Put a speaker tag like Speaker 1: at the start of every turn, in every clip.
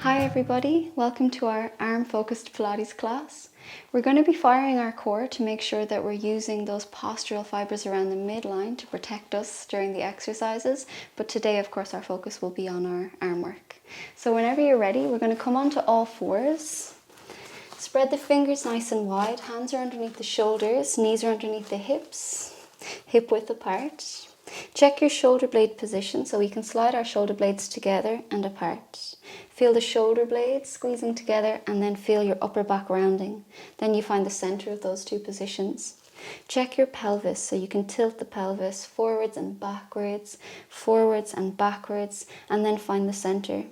Speaker 1: Hi everybody, welcome to our arm focused Pilates class. We're going to be firing our core to make sure that we're using those postural fibers around the midline to protect us during the exercises, but today of course our focus will be on our arm work. So whenever you're ready, we're going to come onto all fours. Spread the fingers nice and wide, hands are underneath the shoulders, knees are underneath the hips, hip width apart. Check your shoulder blade position so we can slide our shoulder blades together and apart. Feel the shoulder blades squeezing together and then feel your upper back rounding. Then you find the center of those two positions. Check your pelvis so you can tilt the pelvis forwards and backwards, and then find the center.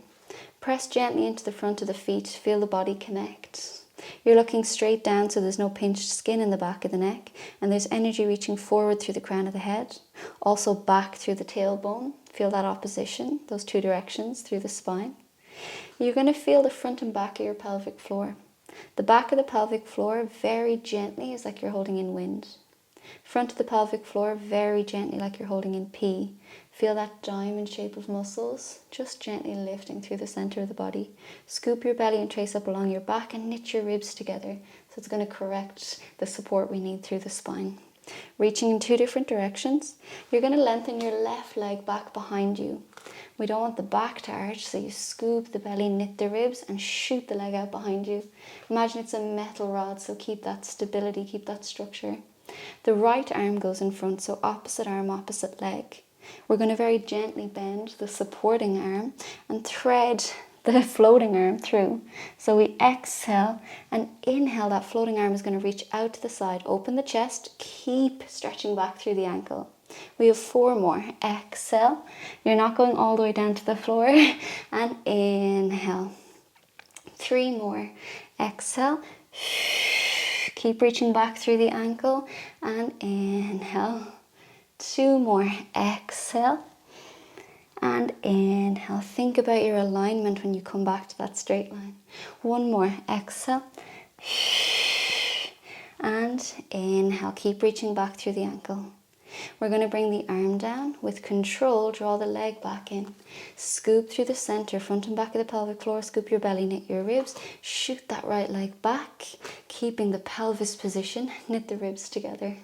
Speaker 1: Press gently into the front of the feet, feel the body connect. You're looking straight down so there's no pinched skin in the back of the neck, and there's energy reaching forward through the crown of the head, also back through the tailbone. Feel that opposition, those two directions through the spine. You're going to feel the front and back of your pelvic floor. The back of the pelvic floor very gently is like you're holding in wind. Front of the pelvic floor very gently like you're holding in P. Feel that diamond shape of muscles just gently lifting through the center of the body. Scoop your belly and trace up along your back and knit your ribs together. So it's going to correct the support we need through the spine. Reaching in two different directions. You're going to lengthen your left leg back behind you. We don't want the back to arch, so you scoop the belly, knit the ribs, and shoot the leg out behind you. Imagine it's a metal rod, so keep that stability, keep that structure. The right arm goes in front, so opposite arm, opposite leg. We're going to very gently bend the supporting arm and thread the floating arm through. So we exhale and inhale, that floating arm is going to reach out to the side. Open the chest, keep stretching back through the ankle. We have 4 more. Exhale. You're not going all the way down to the floor. And inhale. 3 more. Exhale. Keep reaching back through the ankle. And inhale. 2 more. Exhale. And inhale. Think about your alignment when you come back to that straight line. 1 more. Exhale. And inhale. Keep reaching back through the ankle. We're going to bring the arm down. With control, draw the leg back in. Scoop through the center, front and back of the pelvic floor. Scoop your belly, knit your ribs. Shoot that right leg back, keeping the pelvis position. Knit the ribs together.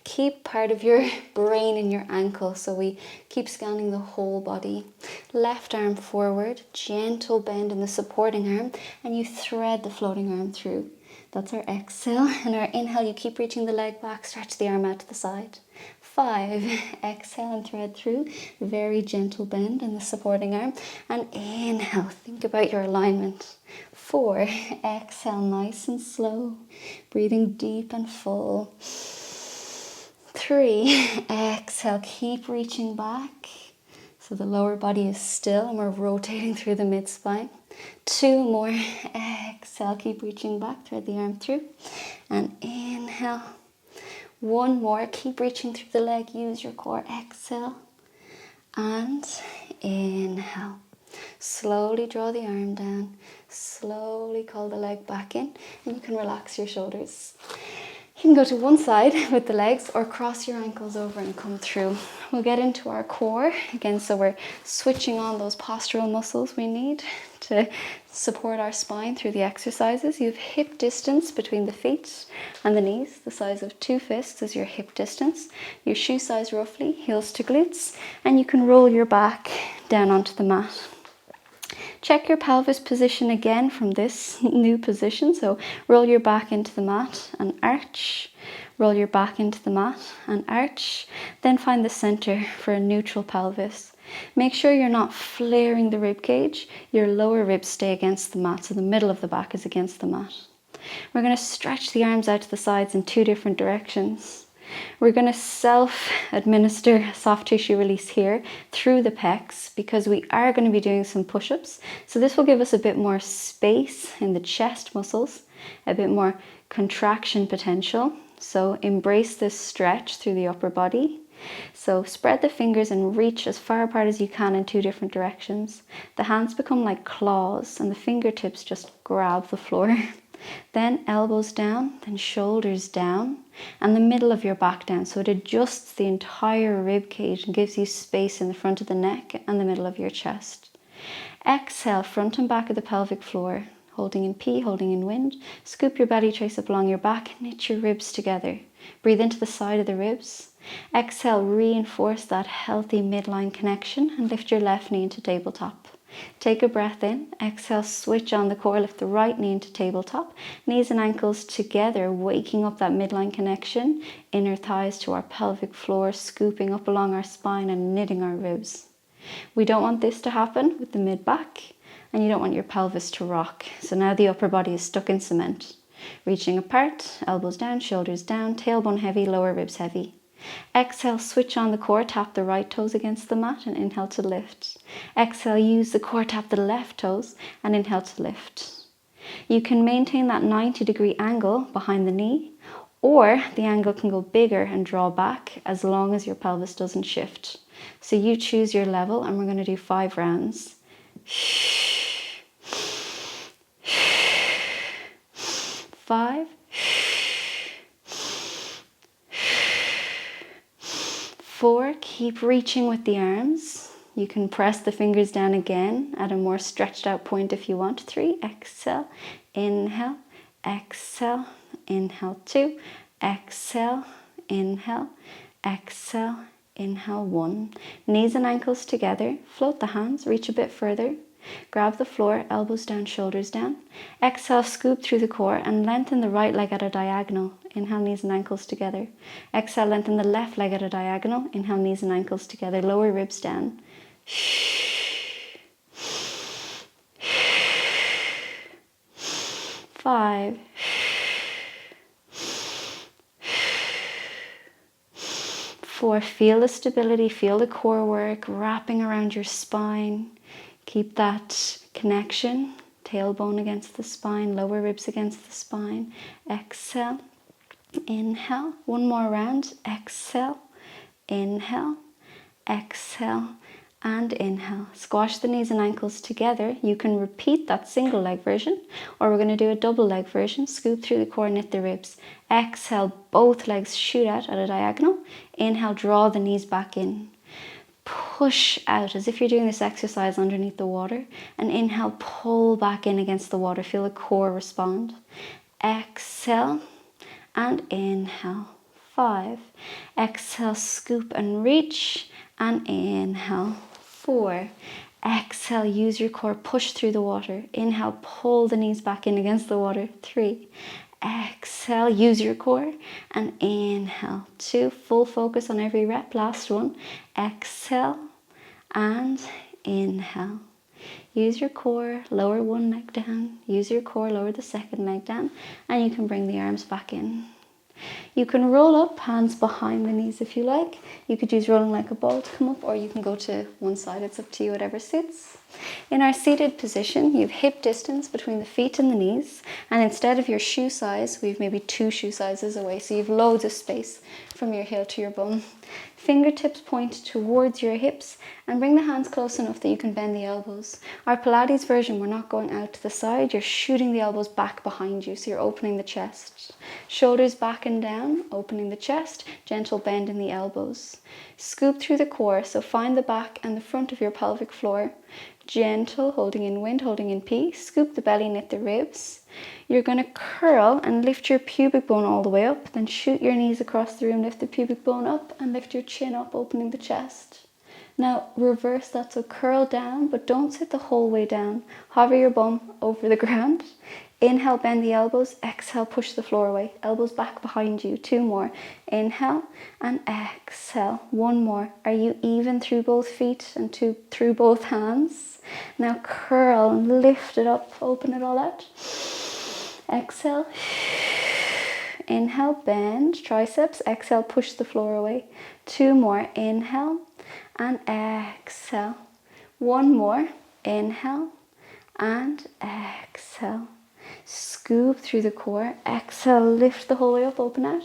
Speaker 1: Keep part of your brain in your ankle, so we keep scanning the whole body. Left arm forward, gentle bend in the supporting arm, and you thread the floating arm through. That's our exhale. And our inhale, you keep reaching the leg back, stretch the arm out to the side. 5, exhale and thread through, very gentle bend in the supporting arm, and inhale, think about your alignment. 4, exhale nice and slow, breathing deep and full. 3, exhale, keep reaching back, so the lower body is still and we're rotating through the mid-spine. 2 more, exhale, keep reaching back, thread the arm through, and inhale. 1 more, keep reaching through the leg, use your core, exhale, and inhale. Slowly draw the arm down, slowly call the leg back in, and you can relax your shoulders. You can go to one side with the legs or cross your ankles over and come through. We'll get into our core again, so we're switching on those postural muscles we need to support our spine through the exercises. You have hip distance between the feet and the knees. The size of 2 fists is your hip distance. Your shoe size roughly, heels to glutes, and you can roll your back down onto the mat. Check your pelvis position again from this new position. So roll your back into the mat and arch. Roll your back into the mat and arch. Then find the center for a neutral pelvis. Make sure you're not flaring the rib cage. Your lower ribs stay against the mat, so the middle of the back is against the mat. We're going to stretch the arms out to the sides in 2 different directions. We're going to self-administer soft tissue release here through the pecs because we are going to be doing some push-ups. So this will give us a bit more space in the chest muscles, a bit more contraction potential. So embrace this stretch through the upper body. So spread the fingers and reach as far apart as you can in 2 different directions. The hands become like claws and the fingertips just grab the floor. Then elbows down, then shoulders down, and the middle of your back down. So it adjusts the entire rib cage and gives you space in the front of the neck and the middle of your chest. Exhale, front and back of the pelvic floor. Holding in P, holding in wind. Scoop your belly trace up along your back, knit your ribs together. Breathe into the side of the ribs. Exhale, reinforce that healthy midline connection and lift your left knee into tabletop. Take a breath in. Exhale, switch on the core, lift the right knee into tabletop. Knees and ankles together, waking up that midline connection. Inner thighs to our pelvic floor, scooping up along our spine and knitting our ribs. We don't want this to happen with the mid-back, and you don't want your pelvis to rock. So now the upper body is stuck in cement. Reaching apart, elbows down, shoulders down, tailbone heavy, lower ribs heavy. Exhale, switch on the core, tap the right toes against the mat and inhale to lift. Exhale, use the core, tap the left toes and inhale to lift. You can maintain that 90-degree angle behind the knee, or the angle can go bigger and draw back as long as your pelvis doesn't shift. So you choose your level, and we're going to do 5 rounds. 5. 4, keep reaching with the arms. You can press the fingers down again at a more stretched out point if you want. 3, exhale, inhale, exhale, inhale. 2, exhale, inhale, exhale, inhale. 1. Knees and ankles together, float the hands, reach a bit further. Grab the floor, elbows down, shoulders down. Exhale, scoop through the core and lengthen the right leg at a diagonal. Inhale, knees and ankles together. Exhale, lengthen the left leg at a diagonal. Inhale, knees and ankles together. Lower ribs down. 5. 4, feel the stability, feel the core work wrapping around your spine. Keep that connection, tailbone against the spine, lower ribs against the spine. Exhale, inhale. 1 more round. Exhale, inhale, exhale, and inhale. Squash the knees and ankles together. You can repeat that single leg version, or we're going to do a double leg version. Scoop through the core, knit the ribs. Exhale, both legs shoot out at a diagonal. Inhale, draw the knees back in. Push out as if you're doing this exercise underneath the water. And inhale, pull back in against the water. Feel the core respond. Exhale and inhale. 5. Exhale, scoop and reach. And inhale. 4. Exhale, use your core, push through the water. Inhale, pull the knees back in against the water. 3. Exhale, use your core, and inhale. 2, full focus on every rep. Last one. Exhale and inhale. Use your core, lower one leg down. Use your core, lower the second leg down, and you can bring the arms back in. You can roll up, hands behind the knees if you like. You could use rolling like a ball to come up, or you can go to one side. It's up to you, whatever suits. In our seated position, you have hip distance between the feet and the knees, and instead of your shoe size, we've maybe 2 shoe sizes away, so you've loads of space from your heel to your bum. Fingertips point towards your hips and bring the hands close enough that you can bend the elbows. Our Pilates version, we're not going out to the side, you're shooting the elbows back behind you, so you're opening the chest. Shoulders back and down, opening the chest, gentle bend in the elbows. Scoop through the core, so find the back and the front of your pelvic floor. Gentle, holding in wind, holding in P. Scoop the belly, knit the ribs. You're going to curl and lift your pubic bone all the way up, then shoot your knees across the room, lift the pubic bone up and lift your chin up, opening the chest. Now reverse that, so curl down, but don't sit the whole way down. Hover your bum over the ground. Inhale, bend the elbows. Exhale, push the floor away. Elbows back behind you. 2 more. Inhale and exhale. 1 more. Are you even through both feet and through both hands? Now curl and lift it up. Open it all out. Exhale. Inhale, bend triceps. Exhale, push the floor away. 2 more. Inhale and exhale. 1 more. Inhale and exhale. Scoop through the core. Exhale, lift the whole way up, open out.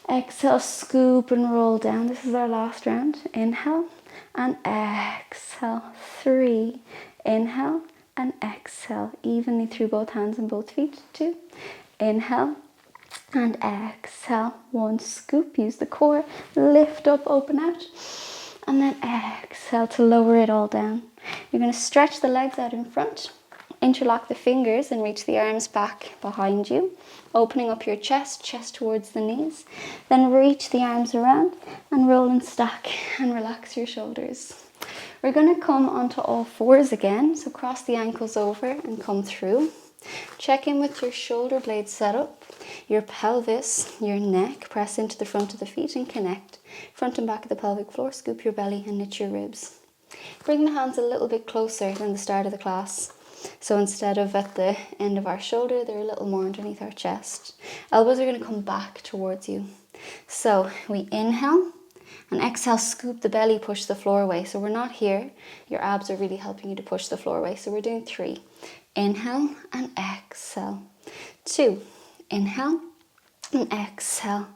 Speaker 1: Exhale, scoop and roll down. This is our last round. Inhale and exhale. 3. Inhale and exhale. Evenly through both hands and both feet. 2. Inhale and exhale. 1. Scoop, use the core. Lift up, open out. And then exhale to lower it all down. You're going to stretch the legs out in front, interlock the fingers and reach the arms back behind you, opening up your chest, chest towards the knees. Then reach the arms around and roll and stack and relax your shoulders. We're going to come onto all fours again, so cross the ankles over and come through. Check in with your shoulder blades set up, your pelvis, your neck, press into the front of the feet and connect. Front and back of the pelvic floor, scoop your belly and knit your ribs. Bring the hands a little bit closer than the start of the class. So instead of at the end of our shoulder, they're a little more underneath our chest. Elbows are going to come back towards you. So we inhale and exhale, scoop the belly, push the floor away. So we're not here. Your abs are really helping you to push the floor away. So we're doing 3. Inhale and exhale. 2. Inhale and exhale.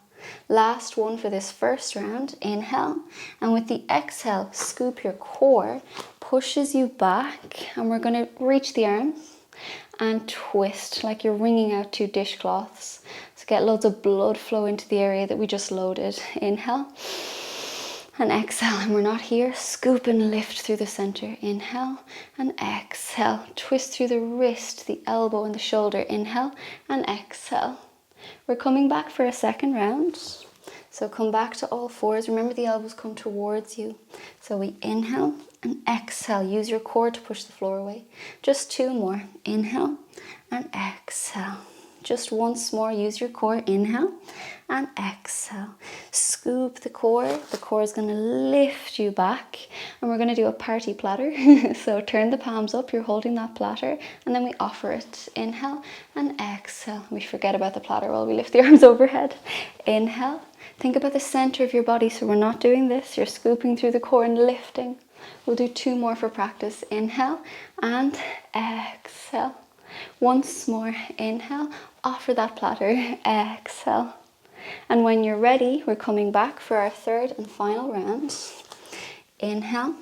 Speaker 1: Last one for this first round. Inhale, and with the exhale, scoop your core, pushes you back, and we're going to reach the arms and twist like you're wringing out 2 dishcloths. So get loads of blood flow into the area that we just loaded. Inhale and exhale, and we're not here. Scoop and lift through the center. Inhale and exhale. Twist through the wrist, the elbow and the shoulder. Inhale and exhale. We're coming back for a second round. So come back to all fours. Remember the elbows come towards you. So we inhale and exhale. Use your core to push the floor away. Just 2 more. Inhale and exhale. Just once more. Use your core. Inhale and exhale. Scoop the core. The core is going to lift you back. And we're going to do a party platter. So turn the palms up. You're holding that platter. And then we offer it. Inhale and exhale. We forget about the platter while we lift the arms overhead. Inhale. Think about the center of your body. So we're not doing this. You're scooping through the core and lifting. We'll do 2 more for practice. Inhale and exhale. Once more. Inhale. Offer that platter. Exhale. And when you're ready, we're coming back for our 3rd and final round. Inhale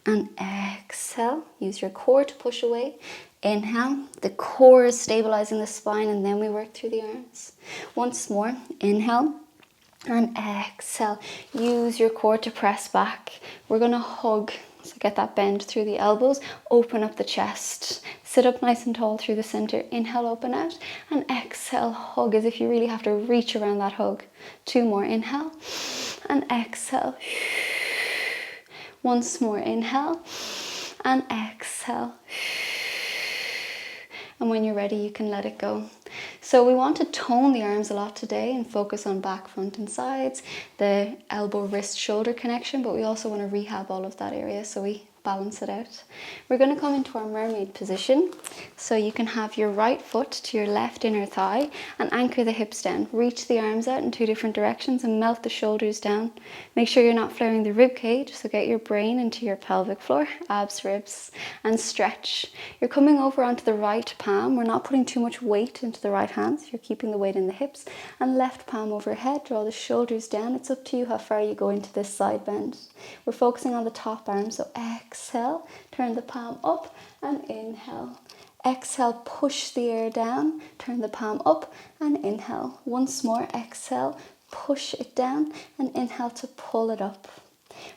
Speaker 1: and exhale. Use your core to push away. Inhale. The core is stabilizing the spine, and then we work through the arms. Once more. Inhale and exhale. Use your core to press back. We're going to hug. So get that bend through the elbows. Open up the chest. Sit up nice and tall through the center. Inhale, open out. And exhale, hug as if you really have to reach around that hug. 2 more. Inhale and exhale. Once more. Inhale and exhale. And when you're ready, you can let it go. So we want to tone the arms a lot today and focus on back, front and sides, the elbow, wrist, shoulder connection, but we also want to rehab all of that area so we balance it out. We're going to come into our mermaid position. So you can have your right foot to your left inner thigh and anchor the hips down. Reach the arms out in 2 different directions and melt the shoulders down. Make sure you're not flaring the rib cage, so get your brain into your pelvic floor, abs, ribs, and stretch. You're coming over onto the right palm. We're not putting too much weight into the right hand. You're keeping the weight in the hips, and left palm overhead. Draw the shoulders down. It's up to you how far you go into this side bend. We're focusing on the top arm, so exhale, turn the palm up and inhale. Exhale, push the air down, turn the palm up and inhale. Once more, exhale, push it down and inhale to pull it up.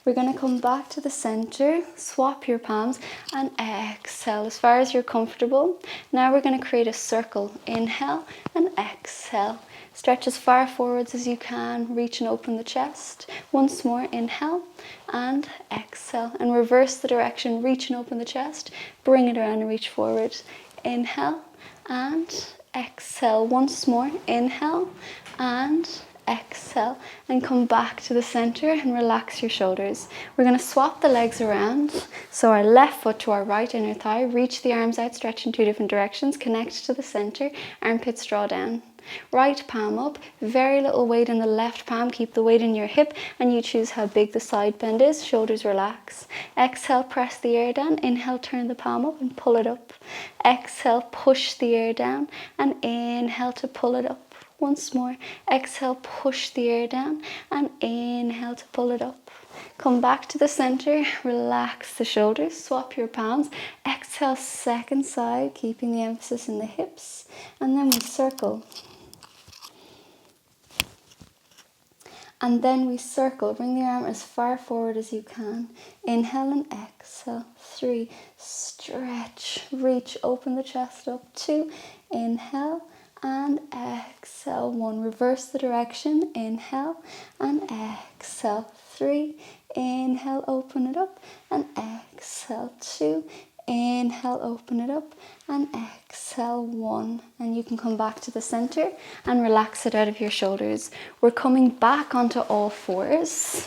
Speaker 1: We're going to come back to the center, swap your palms and exhale as far as you're comfortable. Now we're going to create a circle. Inhale and exhale. Stretch as far forwards as you can. Reach and open the chest. Once more, inhale and exhale. And reverse the direction. Reach and open the chest. Bring it around and reach forward. Inhale and exhale. Once more, inhale and exhale. And come back to the center and relax your shoulders. We're going to swap the legs around. So our left foot to our right inner thigh. Reach the arms out, stretch in 2 different directions. Connect to the center. Armpits draw down. Right palm up, very little weight in the left palm, keep the weight in your hip and you choose how big the side bend is, shoulders relax. Exhale, press the air down, inhale, turn the palm up and pull it up. Exhale, push the air down and inhale to pull it up. Once more, exhale, push the air down and inhale to pull it up. Come back to the center, relax the shoulders, swap your palms. Exhale, second side, keeping the emphasis in the hips. And then we circle. And then we circle. Bring the arm as far forward as you can. Inhale and exhale. 3. Stretch. Reach. Open the chest up. 2. Inhale and exhale. 1. Reverse the direction. Inhale and exhale. 3. Inhale. Open it up. And exhale. 2. Inhale, open it up, and exhale, 1. And you can come back to the center and relax it out of your shoulders. We're coming back onto all fours.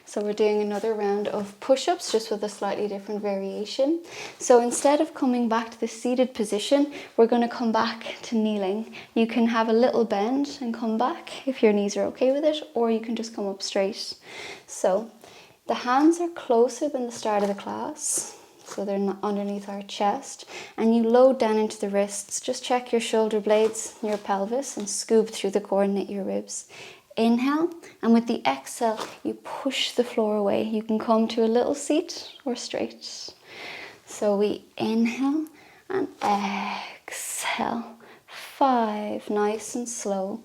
Speaker 1: So we're doing another round of push-ups, just with a slightly different variation. So instead of coming back to the seated position, we're going to come back to kneeling. You can have a little bend and come back if your knees are okay with it, or you can just come up straight. So the hands are closer than the start of the class. So they're not underneath our chest, and you load down into the wrists. Just check your shoulder blades, your pelvis, and scoop through the core and knit your ribs. Inhale, and with the exhale, you push the floor away. You can come to a little seat or straight. So we inhale and exhale. 5, nice and slow.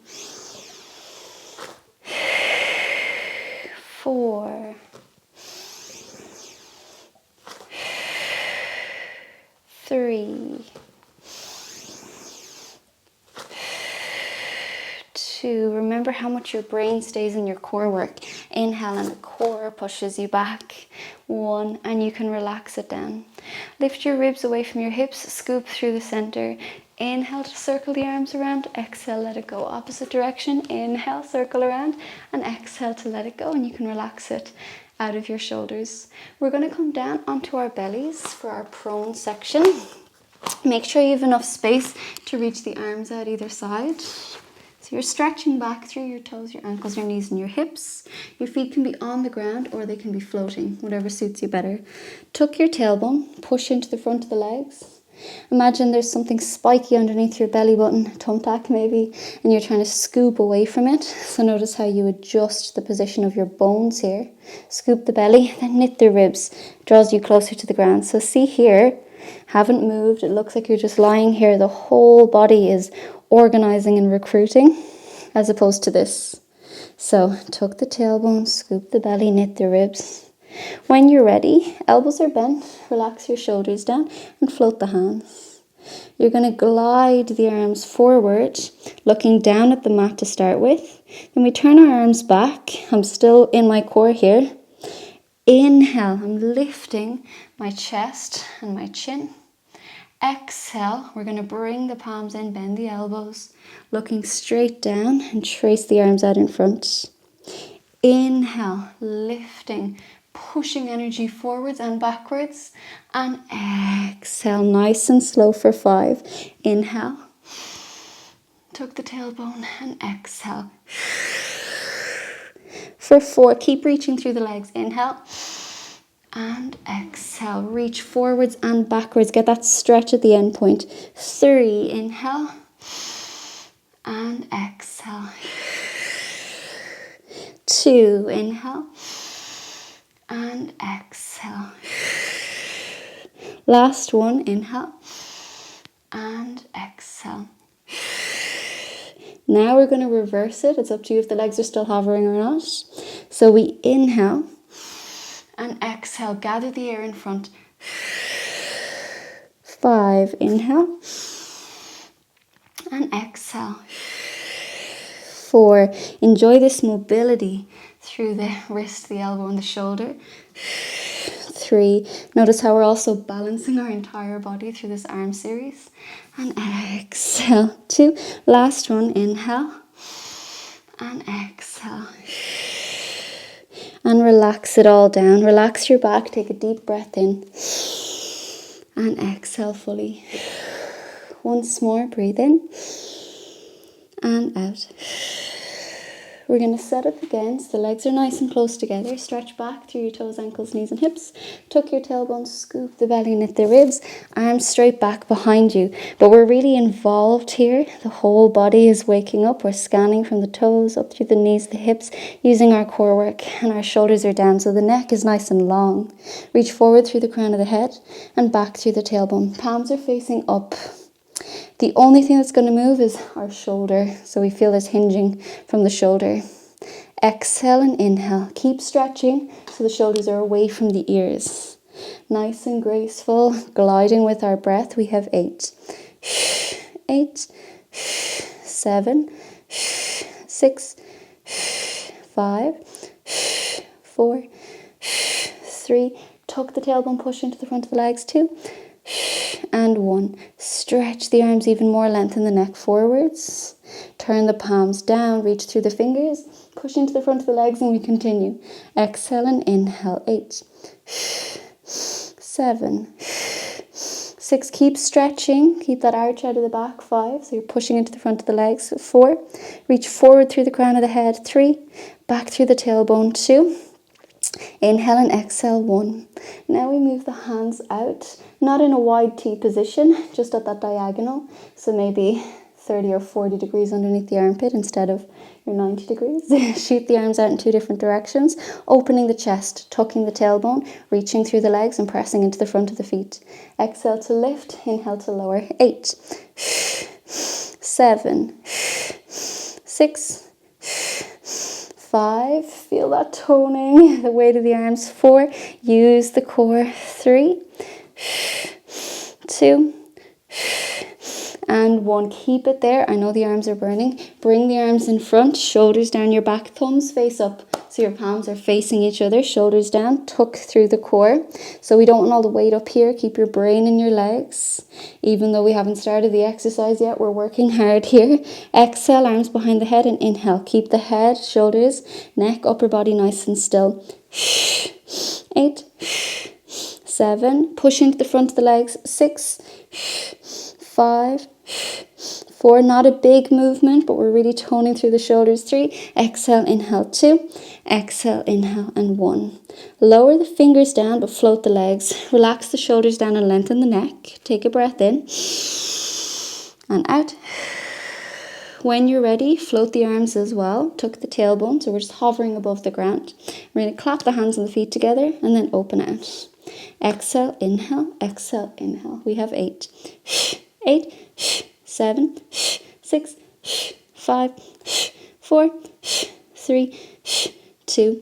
Speaker 1: 4. 3, 2. Remember how much your brain stays in your core work. Inhale and the core pushes you back. 1, and you can relax it down. Lift your ribs away from your hips, scoop through the center. Inhale to circle the arms around, exhale, let it go. Opposite direction, inhale, circle around, and exhale to let it go, and you can relax it out of your shoulders. We're going to come down onto our bellies for our prone section. Make sure you have enough space to reach the arms out either side. So you're stretching back through your toes, your ankles, your knees, and your hips. Your feet can be on the ground or they can be floating, whatever suits you better. Tuck your tailbone, push into the front of the legs. Imagine there's something spiky underneath your belly button, thumbtack maybe, and you're trying to scoop away from it. So notice how you adjust the position of your bones here. Scoop the belly, then knit the ribs. Draws you closer to the ground. So see here, haven't moved. It looks like you're just lying here. The whole body is organizing and recruiting, as opposed to this. So tuck the tailbone, scoop the belly, knit the ribs. When you're ready, elbows are bent, relax your shoulders down and float the hands. You're going to glide the arms forward, looking down at the mat to start with. Then we turn our arms back. I'm still in my core here. Inhale, I'm lifting my chest and my chin. Exhale, we're going to bring the palms in, bend the elbows, looking straight down and trace the arms out in front. Inhale, lifting, pushing energy forwards and backwards, and exhale, nice and slow for 5. Inhale, tuck the tailbone, and exhale. For 4, keep reaching through the legs. Inhale and exhale, reach forwards and backwards, get that stretch at the end point. 3, inhale and exhale. 2, inhale and exhale. Last one, inhale and exhale. Now we're going to reverse it. It's up to you if the legs are still hovering or not. So we inhale and exhale, gather the air in front. 5, inhale and exhale. 4, enjoy this mobility through the wrist, the elbow and the shoulder. 3, notice how we're also balancing our entire body through this arm series. And exhale. 2, last one, inhale and exhale. And relax it all down. Relax your back, take a deep breath in and exhale fully. Once more, breathe in and out. We're going to set up again so the legs are nice and close together. Stretch back through your toes, ankles, knees and hips. Tuck your tailbone, scoop the belly, knit the ribs. Arms straight back behind you. But we're really involved here. The whole body is waking up. We're scanning from the toes up through the knees, the hips, using our core work. And our shoulders are down so the neck is nice and long. Reach forward through the crown of the head and back through the tailbone. Palms are facing up. The only thing that's going to move is our shoulder. So we feel this hinging from the shoulder. Exhale and inhale. Keep stretching so the shoulders are away from the ears. Nice and graceful, gliding with our breath. We have 8. 8, 7, 6, 5, 4, 3. Tuck the tailbone, push into the front of the legs. 2, and 1. Stretch the arms even more, lengthen the neck forwards. Turn the palms down, reach through the fingers, push into the front of the legs, and we continue. Exhale and inhale. 8, 7, 6. Keep stretching. Keep that arch out of the back. 5. So you're pushing into the front of the legs. 4. Reach forward through the crown of the head. 3. Back through the tailbone. 2. Inhale and exhale. 1. Now we move the hands out, not in a wide T position, just at that diagonal. So maybe 30 or 40 degrees underneath the armpit instead of your 90 degrees. Shoot the arms out in 2 different directions, opening the chest, tucking the tailbone, reaching through the legs and pressing into the front of the feet. Exhale to lift, inhale to lower. 8, 7, 6, 5, feel that toning, the weight of the arms. 4, use the core. 3, 2, and 1. Keep it there. I know the arms are burning. Bring the arms in front, shoulders down your back, thumbs face up. So your palms are facing each other, shoulders down, tuck through the core. So we don't want all the weight up here. Keep your brain in your legs. Even though we haven't started the exercise yet, we're working hard here. Exhale, arms behind the head and inhale. Keep the head, shoulders, neck, upper body nice and still. 8, 7, push into the front of the legs. 6, 5, 4, not a big movement, but we're really toning through the shoulders. 3, exhale, inhale. 2, exhale, inhale, and 1. Lower the fingers down, but float the legs. Relax the shoulders down and lengthen the neck. Take a breath in and out. When you're ready, float the arms as well. Tuck the tailbone, so we're just hovering above the ground. We're going to clap the hands and the feet together and then open out. Exhale, inhale, exhale, inhale. We have 8. 8, 7, 6, 5, 4, 3, 2,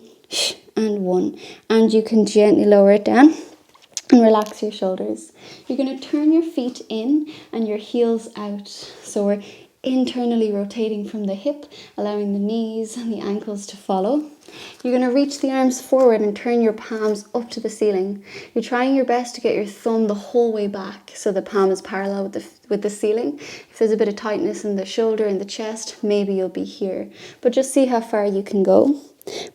Speaker 1: and 1. And you can gently lower it down and relax your shoulders. You're going to turn your feet in and your heels out. So we're internally rotating from the hip, allowing the knees and the ankles to follow. You're going to reach the arms forward and turn your palms up to the ceiling. You're trying your best to get your thumb the whole way back so the palm is parallel with the ceiling. If there's a bit of tightness in the shoulder, in the chest, maybe you'll be here. But just see how far you can go.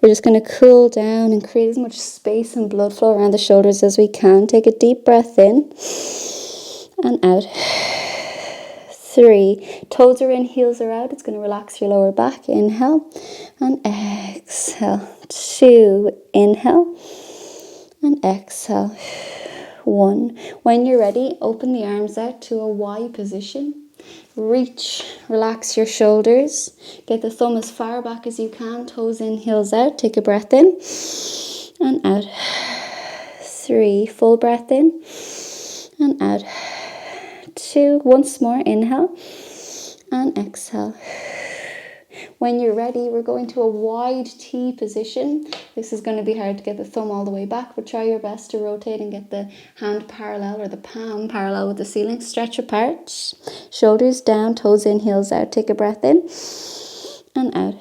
Speaker 1: We're just going to cool down and create as much space and blood flow around the shoulders as we can. Take a deep breath in and out. 3, toes are in, heels are out. It's going to relax your lower back. Inhale and exhale. 2, inhale and exhale. 1. When you're ready, open the arms out to a Y position. Reach, relax your shoulders. Get the thumb as far back as you can. Toes in, heels out. Take a breath in and out. 3, full breath in and out. 2, once more, inhale and exhale. When you're ready, we're going to a wide T position. This is going to be hard to get the thumb all the way back, but try your best to rotate and get the hand parallel or the palm parallel with the ceiling. Stretch apart, shoulders down, toes in, heels out. Take a breath in and out.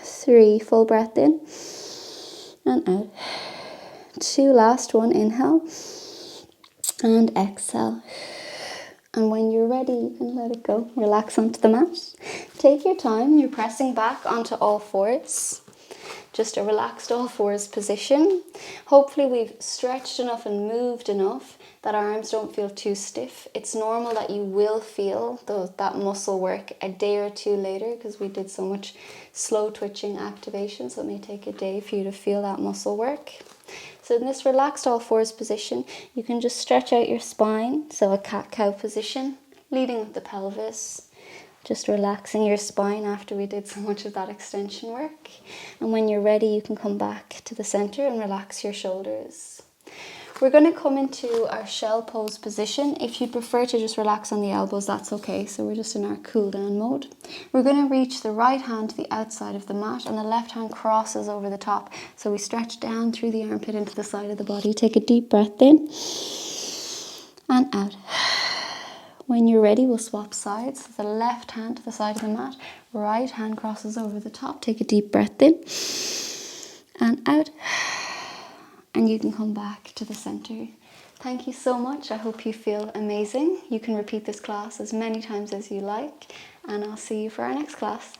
Speaker 1: 3, full breath in and out. 2, last one, inhale and exhale. And when you're ready, you can let it go. Relax onto the mat. Take your time. You're pressing back onto all fours. Just a relaxed all fours position. Hopefully we've stretched enough and moved enough that our arms don't feel too stiff. It's normal that you will feel that muscle work a day or two later because we did so much slow twitching activation. So it may take a day for you to feel that muscle work. So in this relaxed all fours position, you can just stretch out your spine. So a cat-cow position, leading with the pelvis. Just relaxing your spine after we did so much of that extension work. And when you're ready, you can come back to the center and relax your shoulders. We're going to come into our shell pose position. If you prefer to just relax on the elbows, that's okay. So we're just in our cool down mode. We're going to reach the right hand to the outside of the mat and the left hand crosses over the top. So we stretch down through the armpit into the side of the body. Take a deep breath in and out. When you're ready, we'll swap sides. So the left hand to the side of the mat, right hand crosses over the top. Take a deep breath in and out. And you can come back to the center. Thank you so much. I hope you feel amazing. You can repeat this class as many times as you like, and I'll see you for our next class.